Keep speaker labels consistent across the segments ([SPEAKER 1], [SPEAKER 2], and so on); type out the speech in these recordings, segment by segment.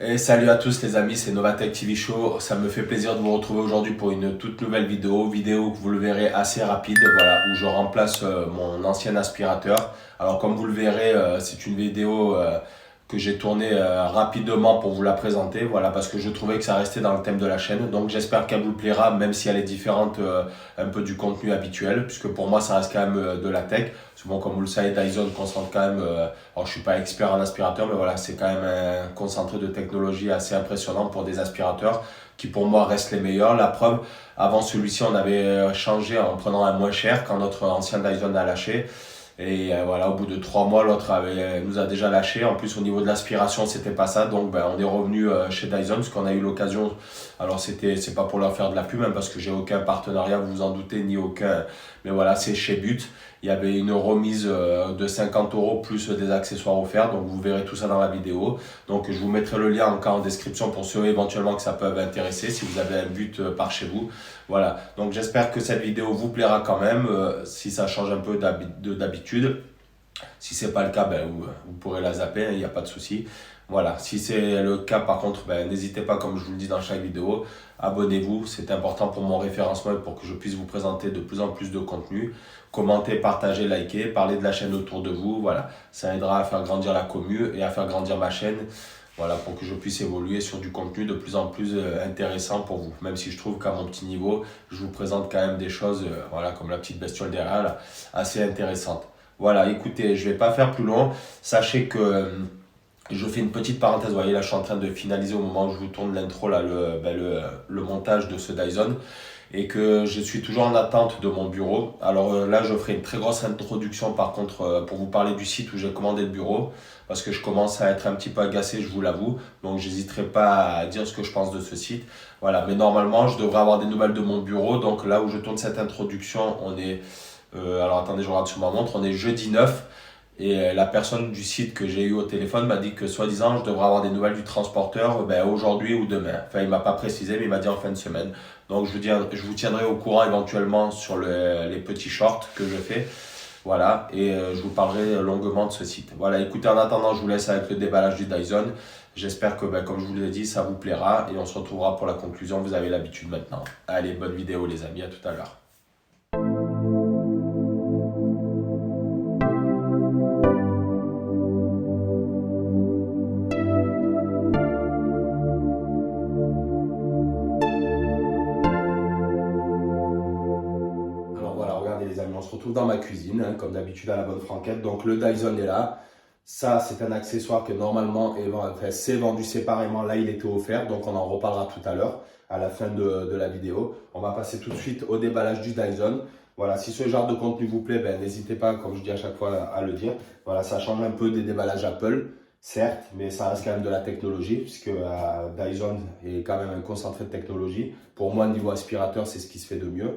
[SPEAKER 1] Et salut à tous les amis, c'est Novatech TV Show. Ça me fait plaisir de vous retrouver aujourd'hui pour une toute nouvelle vidéo que vous le verrez assez rapide, voilà, où je remplace mon ancien aspirateur. Alors comme vous le verrez, c'est une vidéo que j'ai tournée rapidement pour vous la présenter, voilà, parce que je trouvais que ça restait dans le thème de la chaîne. Donc j'espère qu'elle vous plaira, même si elle est différente un peu du contenu habituel, puisque pour moi ça reste quand même de la tech. Souvent, comme vous le savez, Dyson concentre quand même, alors je suis pas expert en aspirateur, mais voilà, c'est quand même un concentré de technologie assez impressionnant pour des aspirateurs qui pour moi restent les meilleurs. La preuve, avant celui-ci, on avait changé en prenant un moins cher quand notre ancien Dyson a lâché. Et voilà, au bout de 3 mois, l'autre nous a déjà lâché. En plus, au niveau de l'aspiration, c'était pas ça. Donc, on est revenu chez Dyson, parce qu'on a eu l'occasion. Alors, c'est pas pour leur faire de la pub, hein, parce que j'ai aucun partenariat, vous vous en doutez, ni aucun. Mais voilà, c'est chez But. Il y avait une remise de 50 euros plus des accessoires offerts. Donc, vous verrez tout ça dans la vidéo. Donc, je vous mettrai le lien encore en description pour ceux éventuellement que ça peut intéresser si vous avez un But par chez vous. Voilà, donc j'espère que cette vidéo vous plaira quand même, si ça change un peu d'habitude. Si c'est pas le cas, vous pourrez la zapper, il n'y a pas de souci. Voilà, si c'est le cas par contre, n'hésitez pas, comme je vous le dis dans chaque vidéo, abonnez-vous, c'est important pour mon référencement et pour que je puisse vous présenter de plus en plus de contenu. Commentez, partagez, likez, parlez de la chaîne autour de vous, voilà, ça aidera à faire grandir la commu et à faire grandir ma chaîne. Voilà, pour que je puisse évoluer sur du contenu de plus en plus intéressant pour vous. Même si je trouve qu'à mon petit niveau, je vous présente quand même des choses, voilà, comme la petite bestiole derrière, là, assez intéressantes. Voilà, écoutez, je vais pas faire plus long. Sachez que je fais une petite parenthèse. Vous voyez, là, je suis en train de finaliser au moment où je vous tourne l'intro, là, le montage de ce Dyson. Et que je suis toujours en attente de mon bureau. Alors là, je ferai une très grosse introduction par contre pour vous parler du site où j'ai commandé le bureau, parce que je commence à être un petit peu agacé, je vous l'avoue. Donc j'hésiterai pas à dire ce que je pense de ce site. Voilà, mais normalement, je devrais avoir des nouvelles de mon bureau. Donc là où je tourne cette introduction, on est... alors attendez, je regarde sur ma montre, on est jeudi 9. Et la personne du site que j'ai eu au téléphone m'a dit que soi-disant je devrais avoir des nouvelles du transporteur aujourd'hui ou demain. Enfin, il m'a pas précisé, mais il m'a dit en fin de semaine. Donc je vous tiendrai au courant éventuellement sur les petits shorts que je fais. Voilà, et je vous parlerai longuement de ce site. Voilà, écoutez, en attendant, je vous laisse avec le déballage du Dyson. J'espère que, comme je vous l'ai dit, ça vous plaira et on se retrouvera pour la conclusion. Vous avez l'habitude maintenant. Allez, bonne vidéo les amis, à tout à l'heure. Alors voilà, regardez les amis, on se retrouve dans ma cuisine, hein, comme d'habitude à la bonne franquette. Donc le Dyson est là. Ça, c'est un accessoire que normalement c'est vendu séparément. Là, il était offert, donc on en reparlera tout à l'heure, à la fin de la vidéo. On va passer tout de suite au déballage du Dyson. Voilà, si ce genre de contenu vous plaît, n'hésitez pas, comme je dis à chaque fois, à le dire. Voilà, ça change un peu des déballages Apple, certes, mais ça reste quand même de la technologie, puisque Dyson est quand même un concentré de technologie. Pour moi, niveau aspirateur, c'est ce qui se fait de mieux.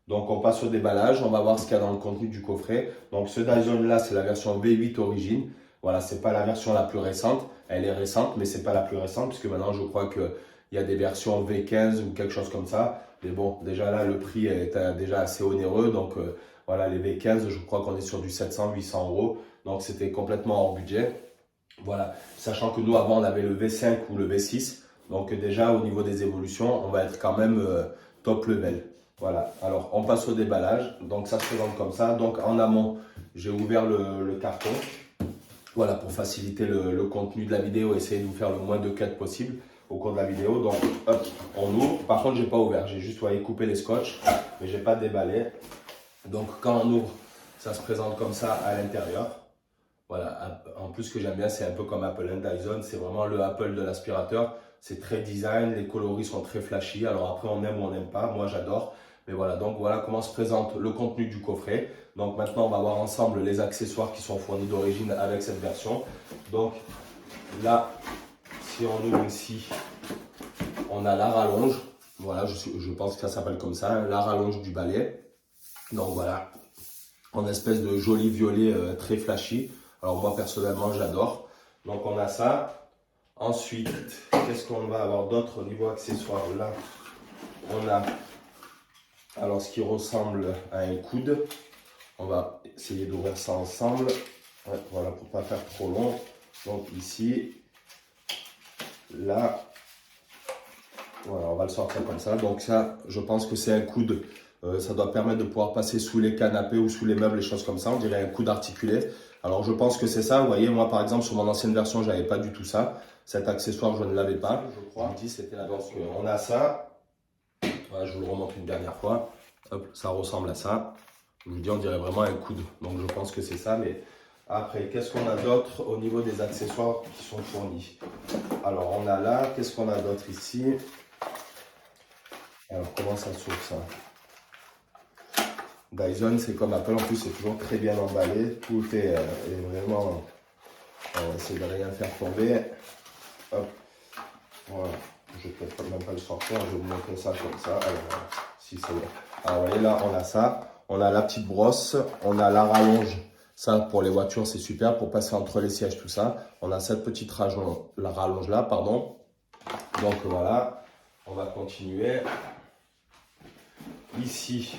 [SPEAKER 1] Donc on passe au déballage, on va voir ce qu'il y a dans le contenu du coffret. Donc ce Dyson là, c'est la version V8 origine. Voilà, c'est pas la version la plus récente. Elle est récente, mais c'est pas la plus récente, puisque maintenant je crois qu'il y a des versions V15 ou quelque chose comme ça. Mais bon, déjà là, le prix est déjà assez onéreux. Donc voilà, les V15, je crois qu'on est sur du 700-800 euros. Donc c'était complètement hors budget. Voilà, sachant que nous avant on avait le V5 ou le V6. Donc déjà au niveau des évolutions, on va être quand même top level. Voilà, alors on passe au déballage. Donc ça se présente comme ça. Donc en amont, j'ai ouvert le carton. Voilà, pour faciliter le contenu de la vidéo, essayer de vous faire le moins de cuts possible au cours de la vidéo. Donc hop, on ouvre. Par contre, j'ai pas ouvert. J'ai juste coupé les scotch, mais j'ai pas déballé. Donc quand on ouvre, ça se présente comme ça à l'intérieur. Voilà, en plus ce que j'aime bien, c'est un peu comme Apple Dyson, c'est vraiment le Apple de l'aspirateur. C'est très design, les coloris sont très flashy. Alors après, on aime ou on n'aime pas, moi j'adore. Mais voilà, donc voilà comment se présente le contenu du coffret. Donc maintenant, on va voir ensemble les accessoires qui sont fournis d'origine avec cette version. Donc là, si on ouvre ici, on a la rallonge. Voilà, je pense que ça s'appelle comme ça, hein, la rallonge du balai. Donc voilà, en espèce de joli violet très flashy. Alors moi personnellement j'adore. Donc on a ça. Ensuite, qu'est-ce qu'on va avoir d'autre au niveau accessoires? Là, on a alors ce qui ressemble à un coude. On va essayer d'ouvrir ça ensemble. Ouais, voilà, pour pas faire trop long. Donc ici, là, voilà, on va le sortir comme ça. Donc ça, je pense que c'est un coude. Ça doit permettre de pouvoir passer sous les canapés ou sous les meubles, les choses comme ça. On dirait un coude articulé. Alors je pense que c'est ça. Vous voyez, moi par exemple, sur mon ancienne version, je n'avais pas du tout ça. Cet accessoire, je ne l'avais pas. Je crois. Je me dis, c'était la version. Donc on a ça. Voilà, je vous le remonte une dernière fois. Hop, ça ressemble à ça. Je vous dis, on dirait vraiment un coude. Donc je pense que c'est ça. Mais après, qu'est-ce qu'on a d'autre au niveau des accessoires qui sont fournis? Alors on a là, qu'est-ce qu'on a d'autre ici? Alors comment ça s'ouvre ça? Dyson, c'est comme Apple, en plus c'est toujours très bien emballé. Tout est vraiment... on va essayer de rien faire tomber. Hop, voilà. Je ne vais peut-être même pas le sortir, je vais vous montrer ça comme ça. Alors, voilà. Si c'est bon. Alors, vous voyez là, on a ça. On a la petite brosse, on a la rallonge. Ça, pour les voitures, c'est super pour passer entre les sièges, tout ça. On a cette petite rallonge, la rallonge là, pardon. Donc voilà, on va continuer. Ici,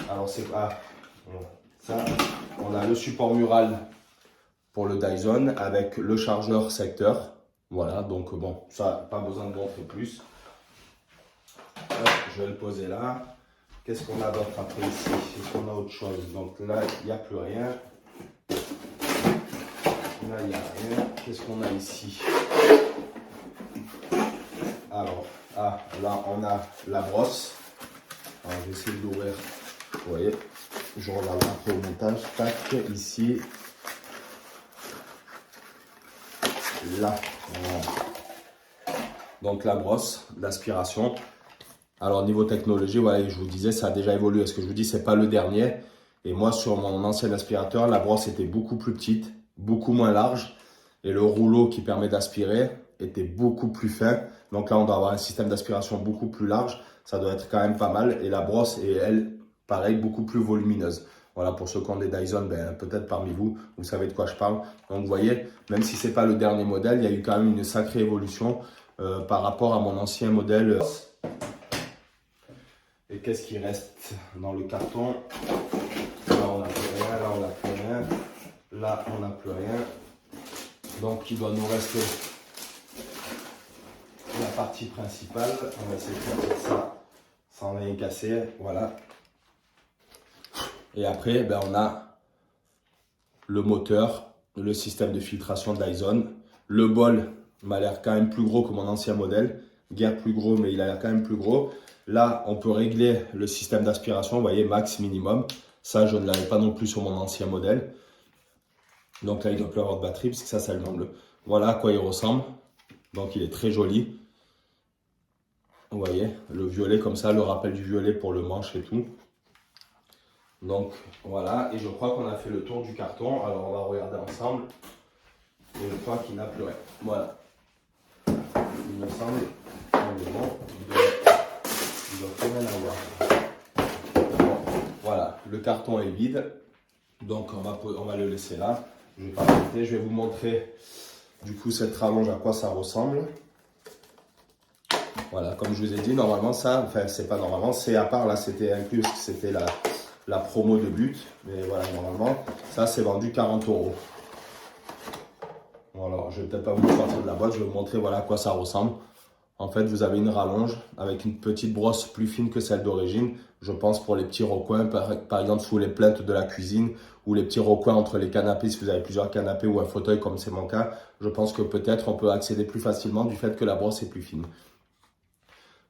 [SPEAKER 1] alors c'est ça, on a le support mural pour le Dyson avec le chargeur secteur. Voilà, donc bon, ça, pas besoin de montrer plus. Hop, je vais le poser là. Qu'est-ce qu'on a d'autre après ici? Est-ce qu'on a autre chose? Donc là, il n'y a plus rien. Là, il n'y a rien. Qu'est-ce qu'on a ici? Alors, là, on a la brosse. Alors, je vais essayer de l'ouvrir. Vous voyez, je regarde après au montage. Tac, ici. Là. Voilà. Donc, la brosse d'aspiration. Alors, niveau technologie, voilà, je vous disais, ça a déjà évolué. Ce que je vous dis, c'est pas le dernier. Et moi, sur mon ancien aspirateur, la brosse était beaucoup plus petite, beaucoup moins large. Et le rouleau qui permet d'aspirer était beaucoup plus fin. Donc là, on doit avoir un système d'aspiration beaucoup plus large. Ça doit être quand même pas mal. Et la brosse est, elle, pareil, beaucoup plus volumineuse. Voilà, pour ceux qui ont des Dyson, ben, peut-être parmi vous, vous savez de quoi je parle. Donc vous voyez, même si ce n'est pas le dernier modèle, il y a eu quand même une sacrée évolution par rapport à mon ancien modèle. Et qu'est-ce qui reste dans le carton? Là, on n'a plus rien, là, on n'a plus rien. Là, on n'a plus rien. Donc, il doit nous rester la partie principale. On va essayer de faire ça sans rien casser. Voilà. Et après, ben, on a le moteur, le système de filtration Dyson. Le bol m'a l'air quand même plus gros que mon ancien modèle. Guère plus gros, mais il a l'air quand même plus gros. Là, on peut régler le système d'aspiration. Vous voyez, max, minimum. Ça, je ne l'avais pas non plus sur mon ancien modèle. Donc là, il ne doit plus avoir de batterie parce que ça, c'est le bleu. Voilà à quoi il ressemble. Donc, il est très joli. Vous voyez, le violet comme ça, le rappel du violet pour le manche et tout. Donc, voilà. Et je crois qu'on a fait le tour du carton. Alors, on va regarder ensemble. Et je crois qu'il n'a plus rien. Voilà. Il me semble qu'on est bon. Il doit plus rien avoir. Bon, voilà. Le carton est vide. Donc, on va le laisser là. Je vais pas arrêter. Je vais vous montrer du coup cette rallonge à quoi ça ressemble. Voilà, comme je vous ai dit, normalement ça, enfin c'est pas normalement, c'est à part là, c'était inclus parce que c'était la promo de but. Mais voilà, normalement, ça c'est vendu 40 €. Bon, alors, je vais peut-être pas vous sortir de la boîte, je vais vous montrer voilà à quoi ça ressemble. En fait, vous avez une rallonge avec une petite brosse plus fine que celle d'origine. Je pense pour les petits recoins, par exemple sous les plinthes de la cuisine ou les petits recoins entre les canapés, si vous avez plusieurs canapés ou un fauteuil comme c'est mon cas. Je pense que peut-être on peut accéder plus facilement du fait que la brosse est plus fine.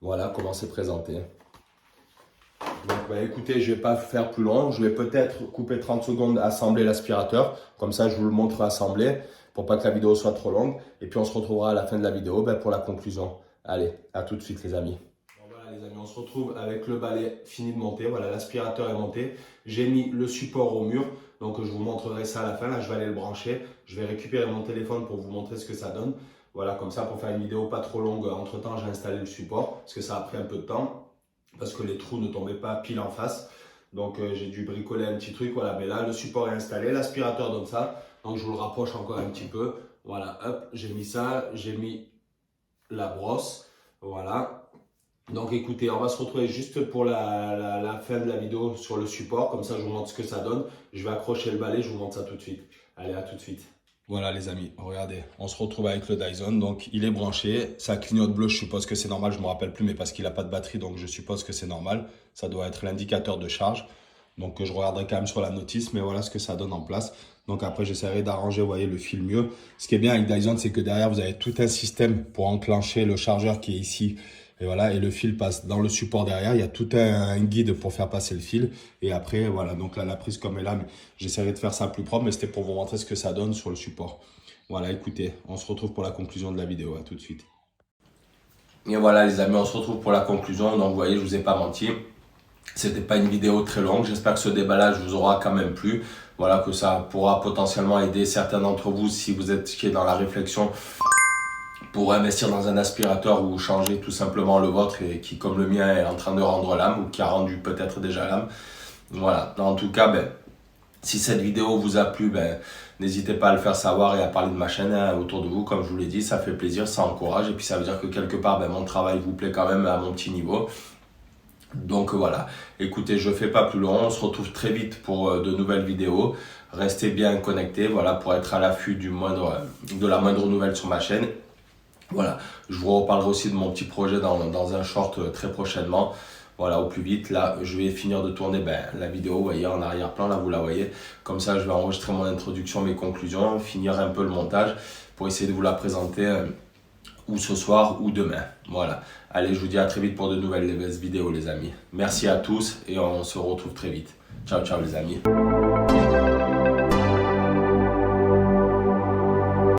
[SPEAKER 1] Voilà comment c'est présenté. Donc bah, écoutez, je ne vais pas faire plus long. Je vais peut-être couper 30 secondes, assembler l'aspirateur. Comme ça, je vous le montre assemblé pour pas que la vidéo soit trop longue. Et puis on se retrouvera à la fin de la vidéo pour la conclusion. Allez, à tout de suite les amis. Bon, voilà les amis, on se retrouve avec le balai fini de monter. Voilà, l'aspirateur est monté. J'ai mis le support au mur. Donc je vous montrerai ça à la fin. Là, je vais aller le brancher. Je vais récupérer mon téléphone pour vous montrer ce que ça donne. Voilà, comme ça, pour faire une vidéo pas trop longue. Entre temps, j'ai installé le support parce que ça a pris un peu de temps. Parce que les trous ne tombaient pas pile en face. Donc j'ai dû bricoler un petit truc. Voilà, mais là, le support est installé. L'aspirateur donne ça. Donc je vous le rapproche encore un petit peu. Voilà, hop, j'ai mis ça. J'ai mis la brosse. Voilà. Donc écoutez, on va se retrouver juste pour la fin de la vidéo sur le support. Comme ça, je vous montre ce que ça donne. Je vais accrocher le balai, je vous montre ça tout de suite. Allez, à tout de suite. Voilà les amis, regardez, on se retrouve avec le Dyson, donc il est branché, ça clignote bleu, je suppose que c'est normal, je ne me rappelle plus, mais parce qu'il n'a pas de batterie, donc je suppose que c'est normal, ça doit être l'indicateur de charge, donc je regarderai quand même sur la notice, mais voilà ce que ça donne en place. Donc après j'essaierai d'arranger, vous voyez, le fil mieux. Ce qui est bien avec Dyson, c'est que derrière vous avez tout un système pour enclencher le chargeur qui est ici, et voilà, et le fil passe dans le support derrière. Il y a tout un guide pour faire passer le fil. Et après, voilà, donc là, la prise comme elle est là, mais j'essaierai de faire ça plus propre, mais c'était pour vous montrer ce que ça donne sur le support. Voilà, écoutez, on se retrouve pour la conclusion de la vidéo. À tout de suite. Et voilà les amis, on se retrouve pour la conclusion. Donc vous voyez, je vous ai pas menti. C'était pas une vidéo très longue. J'espère que ce déballage vous aura quand même plu. Voilà, que ça pourra potentiellement aider certains d'entre vous si vous êtes dans la réflexion pour investir dans un aspirateur ou changer tout simplement le vôtre et qui, comme le mien, est en train de rendre l'âme ou qui a rendu peut-être déjà l'âme. Voilà, en tout cas, si cette vidéo vous a plu, n'hésitez pas à le faire savoir et à parler de ma chaîne autour de vous. Comme je vous l'ai dit, ça fait plaisir, ça encourage et puis ça veut dire que quelque part, mon travail vous plaît quand même à mon petit niveau. Donc voilà, écoutez, je ne fais pas plus long, on se retrouve très vite pour de nouvelles vidéos. Restez bien connectés, voilà, pour être à l'affût de la moindre nouvelle sur ma chaîne. Voilà, je vous reparlerai aussi de mon petit projet dans un short très prochainement. Voilà, au plus vite. Là, je vais finir de tourner la vidéo, vous voyez, en arrière-plan, là, vous la voyez. Comme ça, je vais enregistrer mon introduction, mes conclusions, finir un peu le montage pour essayer de vous la présenter ou ce soir ou demain. Voilà. Allez, je vous dis à très vite pour de nouvelles vidéos, les amis. Merci à tous et on se retrouve très vite. Ciao, ciao, les amis.